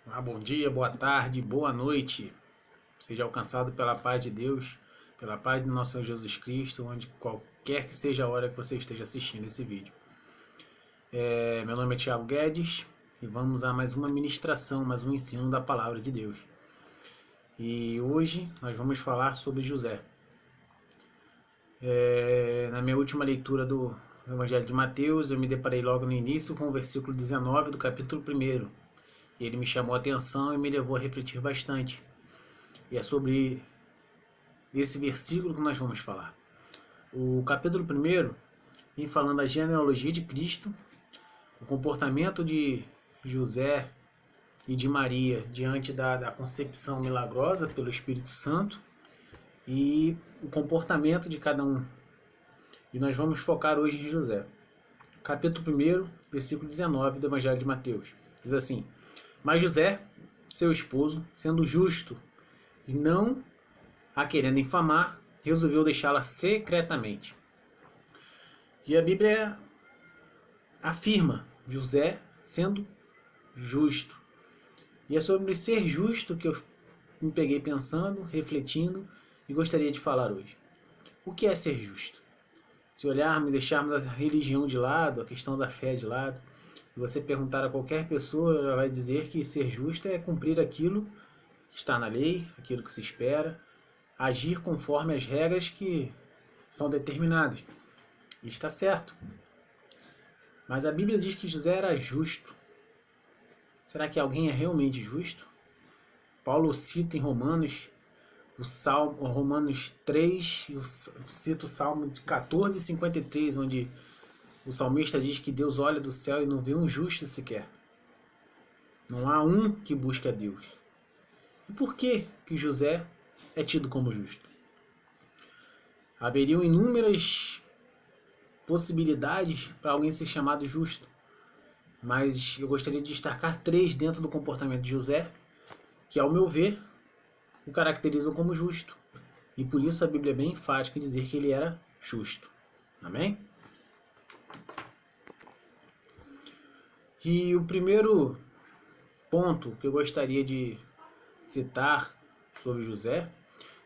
Bom dia, boa tarde, boa noite. Seja alcançado pela paz de Deus, pela paz do nosso Senhor Jesus Cristo, onde qualquer que seja a hora que você esteja assistindo esse vídeo. Meu nome é Thiago Guedes e vamos a mais uma ministração, mais um ensino da palavra de Deus. E hoje nós vamos falar sobre José. Na minha última leitura do Evangelho de Mateus, eu me deparei logo no início com o versículo 19 do capítulo 1. Ele me chamou a atenção e me levou a refletir bastante. E é sobre esse versículo que nós vamos falar. O capítulo 1 vem falando da genealogia de Cristo, o comportamento de José e de Maria diante da concepção milagrosa pelo Espírito Santo e o comportamento de cada um. E nós vamos focar hoje em José. Capítulo 1, versículo 19 do Evangelho de Mateus. Diz assim: Mas José, seu esposo, sendo justo e não a querendo infamar, resolveu deixá-la secretamente. E a Bíblia afirma José sendo justo. E é sobre ser justo que eu me peguei pensando, refletindo e gostaria de falar hoje. O que é ser justo? Se olharmos e deixarmos a religião de lado, a questão da fé de lado, e você perguntar a qualquer pessoa, ela vai dizer que ser justo é cumprir aquilo que está na lei, aquilo que se espera, agir conforme as regras que são determinadas. E está certo. Mas a Bíblia diz que José era justo. Será que alguém é realmente justo? Paulo cita em Romanos, Romanos 3, eu cito o Salmo de 14:53, onde o salmista diz que Deus olha do céu e não vê um justo sequer. Não há um que busque a Deus. E por que José é tido como justo? Haveriam inúmeras possibilidades para alguém ser chamado justo, mas eu gostaria de destacar 3 dentro do comportamento de José, que, ao meu ver, o caracterizam como justo. E por isso a Bíblia é bem enfática em dizer que ele era justo. Amém? E o primeiro ponto que eu gostaria de citar sobre José,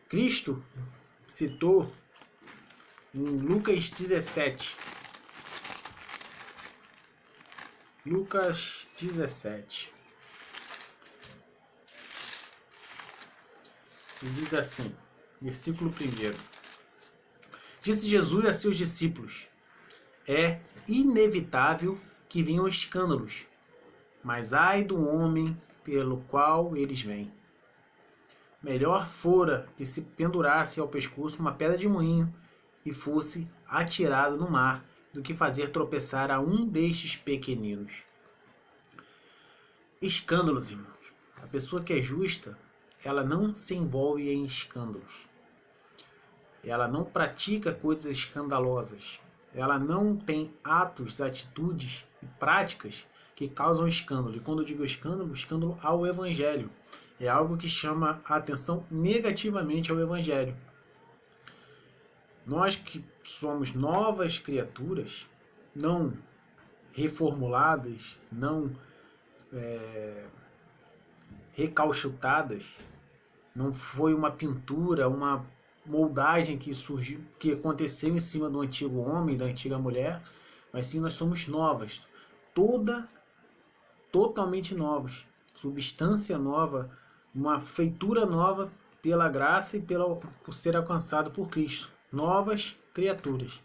Cristo citou em Lucas 17. Lucas 17. E diz assim, versículo 1. Disse Jesus a seus discípulos: É inevitável que venham escândalos, mas ai do homem pelo qual eles vêm. Melhor fora que se pendurasse ao pescoço uma pedra de moinho e fosse atirado no mar, do que fazer tropeçar a um destes pequeninos. Escândalos, irmãos. A pessoa que é justa, ela não se envolve em escândalos. Ela não pratica coisas escandalosas. Ela não tem atos, atitudes e práticas que causam escândalo. E quando eu digo escândalo, escândalo ao Evangelho. É algo que chama a atenção negativamente ao Evangelho. Nós que somos novas criaturas, não reformuladas, não recauchutadas, não foi uma pintura, uma moldagem que surgiu, que aconteceu em cima do antigo homem, da antiga mulher, mas sim nós somos novas, totalmente novos, substância nova, uma feitura nova pela graça e por ser alcançado por Cristo, novas criaturas.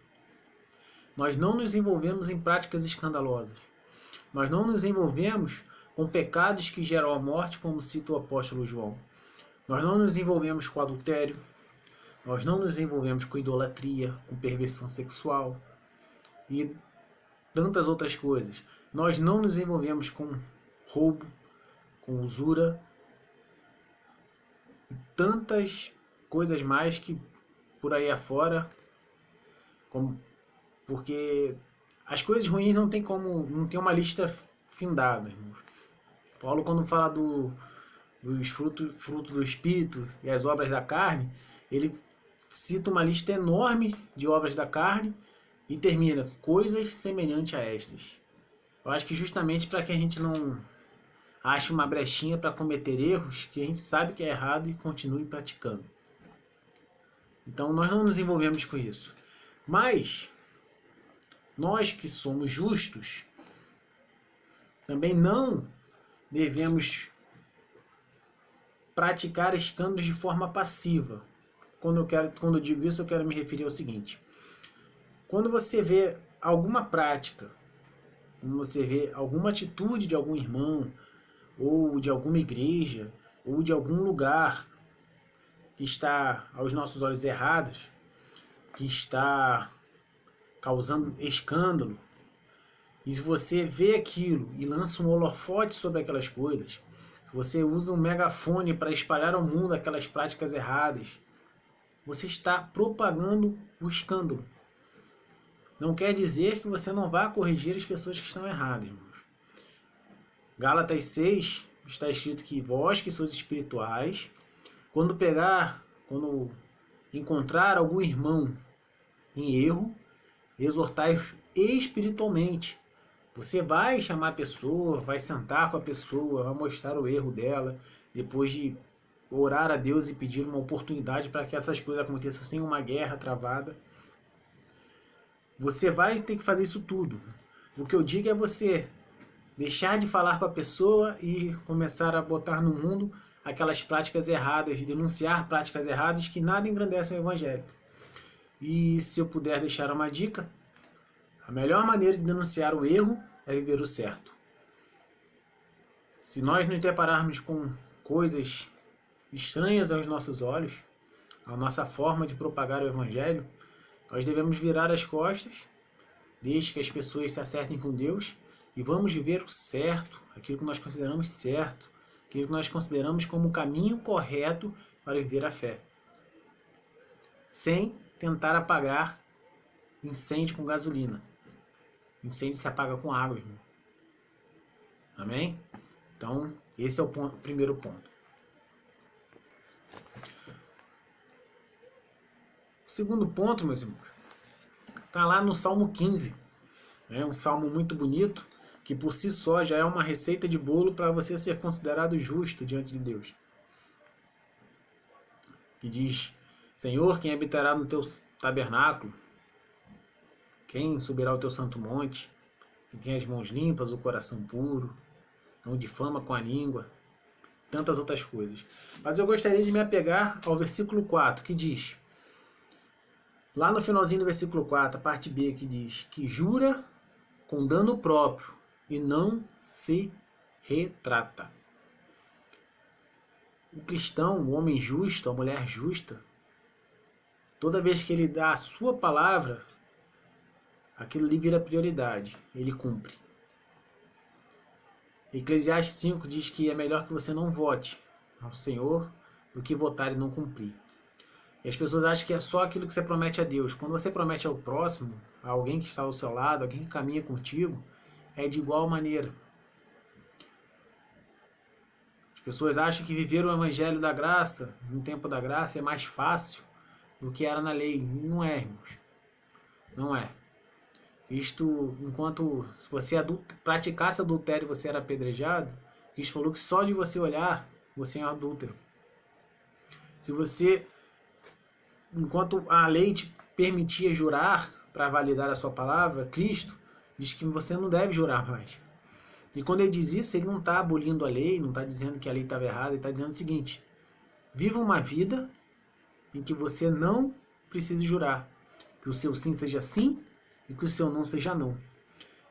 Nós não nos envolvemos em práticas escandalosas, nós não nos envolvemos com pecados que geram a morte, como cita o apóstolo João. Nós não nos envolvemos com adultério, nós não nos envolvemos com idolatria, com perversão sexual e tantas outras coisas. Nós não nos envolvemos com roubo, com usura e tantas coisas mais que por aí afora, porque as coisas ruins não tem uma lista findada, irmãos. Paulo, quando fala dos frutos do Espírito e as obras da carne, ele cita uma lista enorme de obras da carne e termina coisas semelhantes a estas. Eu acho que justamente para que a gente não ache uma brechinha para cometer erros que a gente sabe que é errado e continue praticando. Então nós não nos envolvemos com isso. Mas nós que somos justos também não devemos praticar escândalos de forma passiva. Quando eu digo isso, eu quero me referir ao seguinte: quando você vê alguma prática, quando você vê alguma atitude de algum irmão, ou de alguma igreja, ou de algum lugar que está aos nossos olhos errados, que está causando escândalo, e se você vê aquilo e lança um holofote sobre aquelas coisas, se você usa um megafone para espalhar ao mundo aquelas práticas erradas, você está propagando o escândalo. Não quer dizer que você não vá corrigir as pessoas que estão erradas, irmãos. Gálatas 6 está escrito que vós que sois espirituais, quando encontrar algum irmão em erro, exortai-os espiritualmente. Você vai chamar a pessoa, vai sentar com a pessoa, vai mostrar o erro dela, depois de orar a Deus e pedir uma oportunidade para que essas coisas aconteçam sem uma guerra travada. Você vai ter que fazer isso tudo. O que eu digo é você deixar de falar com a pessoa e começar a botar no mundo aquelas práticas erradas, denunciar práticas erradas que nada engrandecem o Evangelho. E se eu puder deixar uma dica, a melhor maneira de denunciar o erro é viver o certo. Se nós nos depararmos com coisas estranhas aos nossos olhos, a nossa forma de propagar o Evangelho, nós devemos virar as costas, desde que as pessoas se acertem com Deus, e vamos viver o certo, aquilo que nós consideramos certo, aquilo que nós consideramos como o caminho correto para viver a fé, sem tentar apagar incêndio com gasolina. Incêndio se apaga com água, irmão. Amém? Então, esse é o primeiro ponto. O segundo ponto, meus irmãos, está lá no Salmo 15. É um salmo muito bonito, que por si só já é uma receita de bolo para você ser considerado justo diante de Deus. Que diz: Senhor, quem habitará no teu tabernáculo? Quem subirá ao teu santo monte? Quem tem as mãos limpas, o coração puro, não difama com a língua, tantas outras coisas. Mas eu gostaria de me apegar ao versículo 4, que diz, lá no finalzinho do versículo 4, a parte B, que diz que jura com dano próprio e não se retrata. O cristão, o homem justo, a mulher justa, toda vez que ele dá a sua palavra, aquilo ali vira prioridade, ele cumpre. Eclesiastes 5 diz que é melhor que você não vote ao Senhor do que votar e não cumprir. E as pessoas acham que é só aquilo que você promete a Deus. Quando você promete ao próximo, a alguém que está ao seu lado, alguém que caminha contigo, é de igual maneira. As pessoas acham que viver o Evangelho da Graça, no tempo da graça, é mais fácil do que era na lei. Não é, irmãos. Não é. Isto, enquanto se você praticasse adultério, você era apedrejado, Cristo falou que só de você olhar, você é um adúltero. Se você, enquanto a lei te permitia jurar para validar a sua palavra, Cristo diz que você não deve jurar mais. E quando ele diz isso, ele não está abolindo a lei, não está dizendo que a lei estava errada, ele está dizendo o seguinte: viva uma vida em que você não precise jurar, que o seu sim seja sim e que o seu não seja não.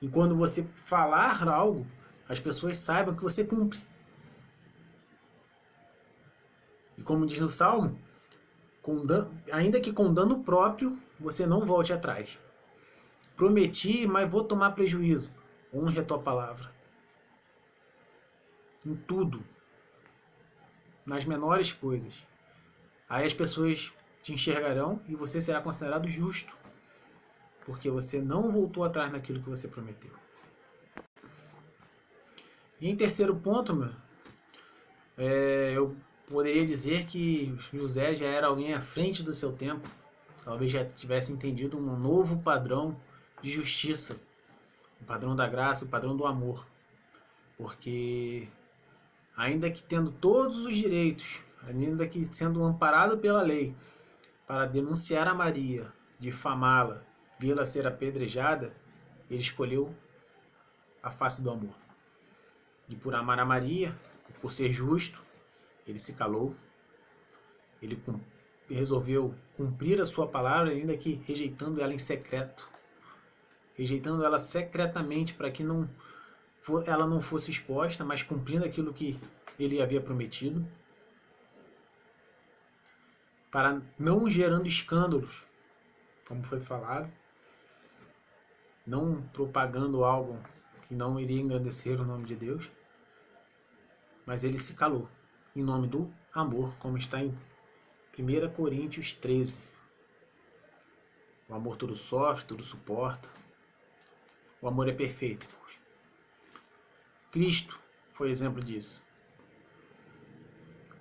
E quando você falar algo, as pessoas saibam que você cumpre. E como diz no Salmo, ainda que com dano próprio, você não volte atrás. Prometi, mas vou tomar prejuízo. Honre a tua palavra. Em tudo. Nas menores coisas. Aí as pessoas te enxergarão e você será considerado justo. Porque você não voltou atrás naquilo que você prometeu. E em terceiro ponto, eu poderia dizer que José já era alguém à frente do seu tempo. Talvez já tivesse entendido um novo padrão de justiça. O padrão da graça, o padrão do amor. Porque ainda que tendo todos os direitos, ainda que sendo amparado pela lei, para denunciar a Maria, difamá-la, vê-la ser apedrejada, ele escolheu a face do amor. E por amar a Maria, por ser justo, ele se calou, ele resolveu cumprir a sua palavra, ainda que rejeitando ela em secreto, rejeitando ela secretamente para que ela não fosse exposta, mas cumprindo aquilo que ele havia prometido, para não gerando escândalos, como foi falado, não propagando algo que não iria engrandecer o nome de Deus, mas ele se calou em nome do amor, como está em 1 Coríntios 13. O amor tudo sofre, tudo suporta. O amor é perfeito. Cristo foi exemplo disso.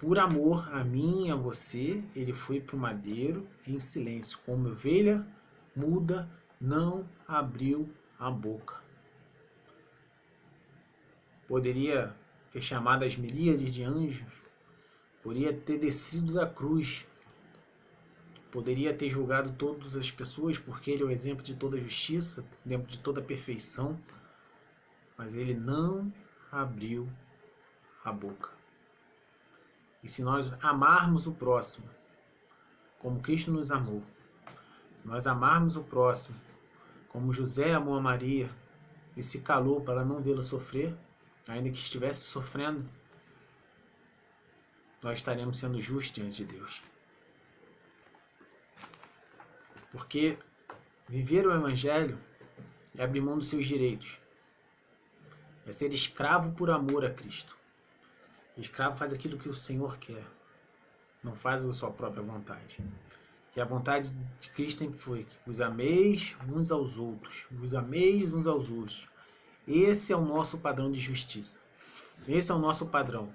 Por amor a mim e a você, ele foi para o madeiro em silêncio, como ovelha muda, não abriu a boca. Poderia ter chamado as miríades de anjos, poderia ter descido da cruz, poderia ter julgado todas as pessoas, porque ele é o exemplo de toda justiça, exemplo de toda perfeição, mas ele não abriu a boca. E se nós amarmos o próximo, como Cristo nos amou, se nós amarmos o próximo, como José amou a Maria e se calou para não vê-la sofrer, ainda que estivesse sofrendo, nós estaremos sendo justos diante de Deus. Porque viver o Evangelho é abrir mão dos seus direitos, é ser escravo por amor a Cristo. O escravo faz aquilo que o Senhor quer, não faz a sua própria vontade. E a vontade de Cristo sempre foi que vos ameis uns aos outros, vos ameis uns aos outros. Esse é o nosso padrão de justiça. Esse é o nosso padrão.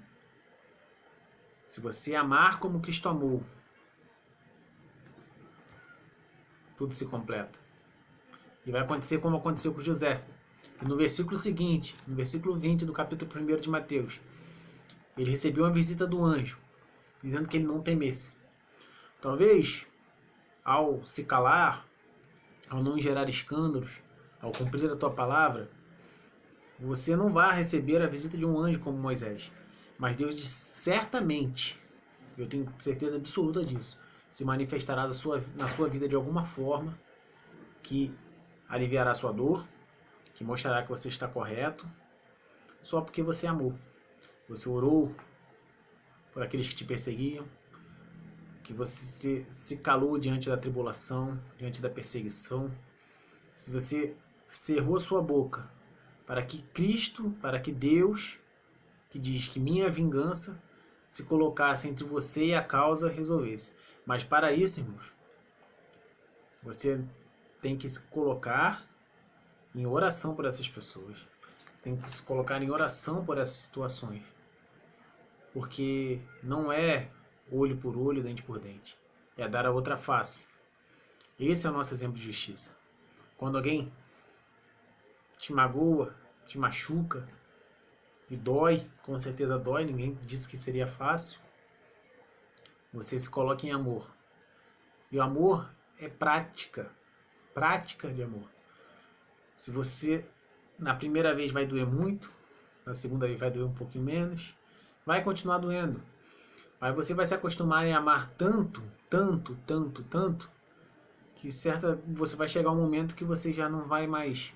Se você amar como Cristo amou, tudo se completa. E vai acontecer como aconteceu com José. E no versículo seguinte, no versículo 20 do capítulo 1 de Mateus, ele recebeu uma visita do anjo, dizendo que ele não temesse. Talvez, ao se calar, ao não gerar escândalos, ao cumprir a tua palavra, você não vai receber a visita de um anjo como Moisés. Mas Deus certamente, eu tenho certeza absoluta disso, se manifestará na sua vida de alguma forma que aliviará a sua dor, que mostrará que você está correto, só porque você amou. Você orou por aqueles que te perseguiam, que você se calou diante da tribulação, diante da perseguição. Se você cerrou a sua boca para que Cristo, para que Deus, que diz que minha vingança, se colocasse entre você e a causa, resolvesse. Mas para isso, irmãos, você tem que se colocar em oração por essas pessoas. Tem que se colocar em oração por essas situações. Porque não é olho por olho, dente por dente. É dar a outra face. Esse é o nosso exemplo de justiça. Quando alguém te magoa, te machuca, e dói, com certeza dói, ninguém disse que seria fácil, você se coloca em amor. E o amor é prática de amor. Se você, na primeira vez vai doer muito, na segunda vez vai doer um pouquinho menos, vai continuar doendo. Mas você vai se acostumar em amar tanto, que você vai chegar um momento que você já não vai mais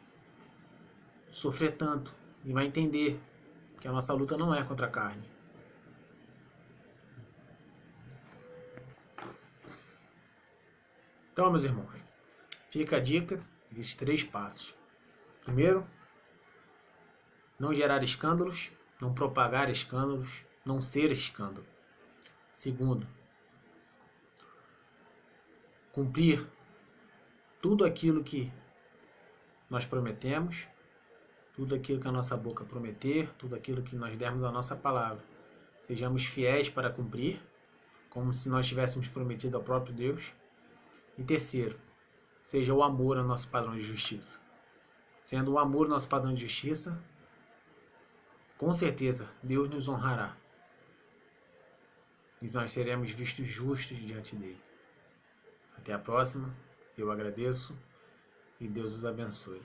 sofrer tanto. E vai entender que a nossa luta não é contra a carne. Então, meus irmãos, fica a dica desses 3 passos. Primeiro, não gerar escândalos, não propagar escândalos, não ser escândalo. Segundo, cumprir tudo aquilo que nós prometemos, tudo aquilo que a nossa boca prometer, tudo aquilo que nós dermos a nossa palavra. Sejamos fiéis para cumprir, como se nós tivéssemos prometido ao próprio Deus. E terceiro, seja o amor o nosso padrão de justiça. Sendo o amor o nosso padrão de justiça, com certeza Deus nos honrará e nós seremos vistos justos diante dele. Até a próxima, eu agradeço e Deus os abençoe.